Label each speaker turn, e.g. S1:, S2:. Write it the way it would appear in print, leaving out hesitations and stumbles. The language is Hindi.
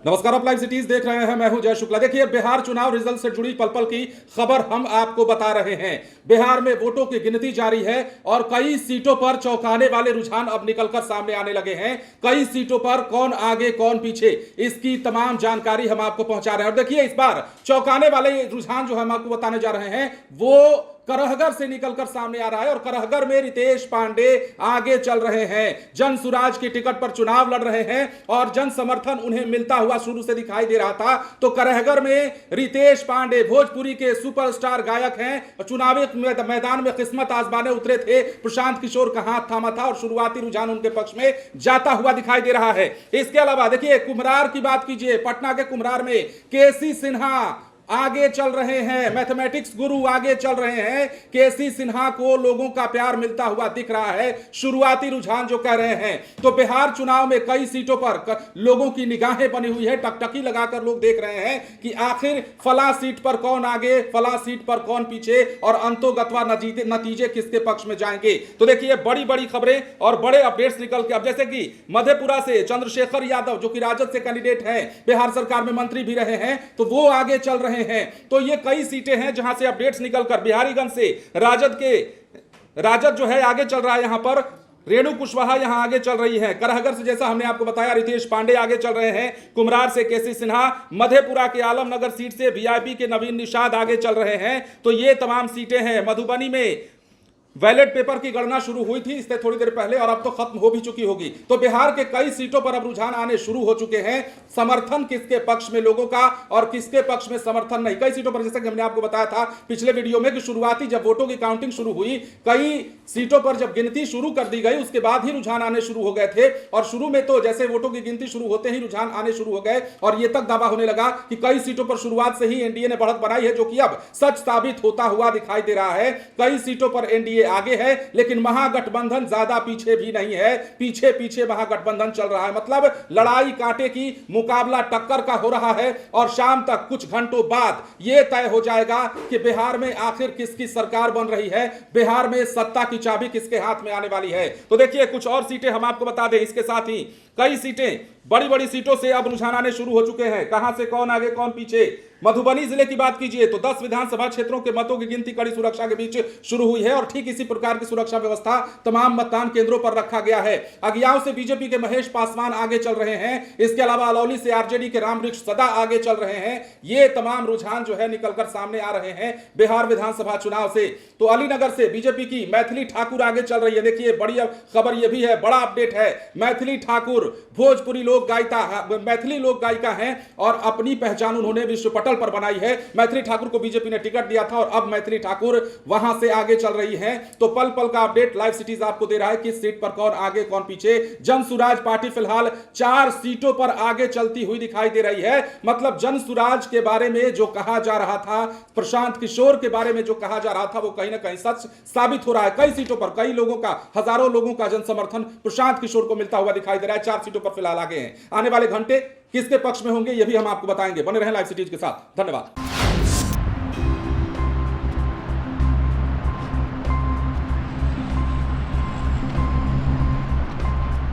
S1: नमस्कार, आप लाइव सिटीज देख रहे हैं। मैं हूं जय शुक्ला। देखिए, बिहार चुनाव रिजल्ट से जुड़ी पल पल की खबर हम आपको बता रहे हैं। बिहार में वोटों की गिनती जारी है और कई सीटों पर चौंकाने वाले रुझान अब निकलकर सामने आने लगे हैं। कई सीटों पर कौन आगे कौन पीछे, इसकी तमाम जानकारी हम आपको पहुंचा रहे हैं। और देखिए, इस बार चौंकाने वाले रुझान जो हम आपको बताने जा रहे हैं वो करहगर से निकलकर सामने आ रहा है और करहगर में रितेश पांडे आगे चल रहे हैं। जन सुराज की टिकट पर चुनाव लड़ रहे हैं और जन समर्थन उन्हें मिलता हुआ शुरू से दिखाई दे रहा था। तो करहगर में रितेश पांडे भोजपुरी के सुपरस्टार गायक हैं। चुनावी मैदान में किस्मत आजमाने उतरे थे। प्रशांत किशोर का हाथ थामा था और शुरुआती रुझान उनके पक्ष में जाता हुआ दिखाई दे रहा है। इसके अलावा देखिए, कुम्हरार की बात कीजिए। पटना के कुम्हरार में केसी सिन्हा आगे चल रहे हैं। मैथमेटिक्स गुरु आगे चल रहे हैं। केसी सिन्हा को लोगों का प्यार मिलता हुआ दिख रहा है। शुरुआती रुझान जो कह रहे हैं। तो बिहार चुनाव में कई सीटों पर लोगों की निगाहें बनी हुई है। टकटकी लगाकर लोग देख रहे हैं कि आखिर फला सीट पर कौन आगे, फला सीट पर कौन पीछे और अंतोगत्वा नतीजे किसके पक्ष में जाएंगे। तो देखिए, बड़ी बड़ी खबरें और बड़े अपडेट्स निकल के अब जैसे कि मधेपुरा से चंद्रशेखर यादव जो कि राजद से कैंडिडेट हैं, बिहार सरकार में मंत्री भी रहे हैं, तो वो आगे चल रहे हैं। तो ये कई सीटें हैं जहां से अपडेट्स निकलकर बिहारीगंज से राजद जो है आगे चल रहा है। यहां पर रेणु कुशवाहा यहां आगे चल रही है। करहगर से जैसा हमने आपको बताया रितेश पांडे आगे चल रहे हैं। कुम्हरार से केसी सिन्हा, मधेपुरा के आलमनगर सीट से वीआईपी के नवीन निषाद आगे चल रहे हैं। तो ये तमाम सीटें हैं। मधुबनी में बैलेट पेपर की गणना शुरू हुई थी इससे थोड़ी देर पहले और अब तो खत्म हो भी चुकी होगी। तो बिहार के कई सीटों पर अब रुझान आने शुरू हो चुके हैं। समर्थन किसके पक्ष में लोगों का और किसके पक्ष में समर्थन नहीं। कई सीटों पर जैसे कि हमने आपको बताया था पिछले वीडियो में कि शुरुआती जब वोटों की काउंटिंग शुरू हुई, कई सीटों पर जब गिनती शुरू कर दी गई उसके बाद ही रुझान आने शुरू हो गए थे। और शुरू में तो जैसे वोटों की गिनती शुरू होते ही रुझान आने शुरू हो गए और यह तक दावा होने लगा कि कई सीटों पर शुरुआत से ही एनडीए ने बढ़त बनाई है, जो कि अब सच साबित होता हुआ दिखाई दे रहा है। कई सीटों पर एनडीए आगे है लेकिन महागठबंधन ज्यादा पीछे भी नहीं है। पीछे पीछे महागठबंधन चल रहा है। मतलब लड़ाई कांटे की, मुकाबला टक्कर का हो रहा है और शाम तक कुछ घंटों बाद यह तय हो जाएगा कि बिहार में आखिर किसकी सरकार बन रही है, बिहार में सत्ता की चाबी किसके हाथ में आने वाली है। तो देखिए, कुछ और सीटें हम आपको बता दें। इसके साथ ही कई सीटें, बड़ी बड़ी सीटों से अब रुझान आने शुरू हो चुके हैं। कहां से कौन आगे कौन पीछे। मधुबनी जिले की बात कीजिए तो 10 विधानसभा क्षेत्रों के मतों की गिनती कड़ी सुरक्षा के बीच शुरू हुई है और ठीक इसी प्रकार की सुरक्षा व्यवस्था तमाम मतदान केंद्रों पर रखा गया है। अगियाव से बीजेपी के महेश पासवान आगे चल रहे हैं। इसके अलावा अलौली से आरजेडी के रामवृक्ष सदा आगे चल रहे हैं। ये तमाम रुझान जो है निकलकर सामने आ रहे हैं बिहार विधानसभा चुनाव से। तो अलीनगर से बीजेपी की मैथिली ठाकुर आगे चल रही है। देखिए, बड़ी खबर यह भी है, बड़ा अपडेट है। मैथिली ठाकुर भोजपुरी लोक गायिका, मैथिली लोक गायिका हैं और अपनी पहचान उन्होंने विश्व पटल पर बनाई है। मैथिली ठाकुर को बीजेपी ने टिकट दिया था और अब मैथिली ठाकुर वहां से आगे चल रही हैं। तो पल पल का अपडेट लाइव सिटीज आपको दे रहा है किस सीट पर कौन आगे कौन पीछे। जन सुराज पार्टी फिलहाल 4 सीटों पर आगे चलती हुई दिखाई दे रही है। मतलब जन सुराज के बारे में जो कहा जा रहा था, प्रशांत किशोर के बारे में जो कहा जा रहा था, वो कहीं ना कहीं सच साबित हो रहा है। कई सीटों पर कई लोगों का, हजारों लोगों का जन समर्थन प्रशांत किशोर को मिलता हुआ दिखाई दे रहा है। 4 सीटों पर फिलहाल आगे हैं। आने वाले घंटे किसके पक्ष में होंगे यह भी हम आपको बताएंगे। बने रहें लाइव सिटीज के साथ। धन्यवाद।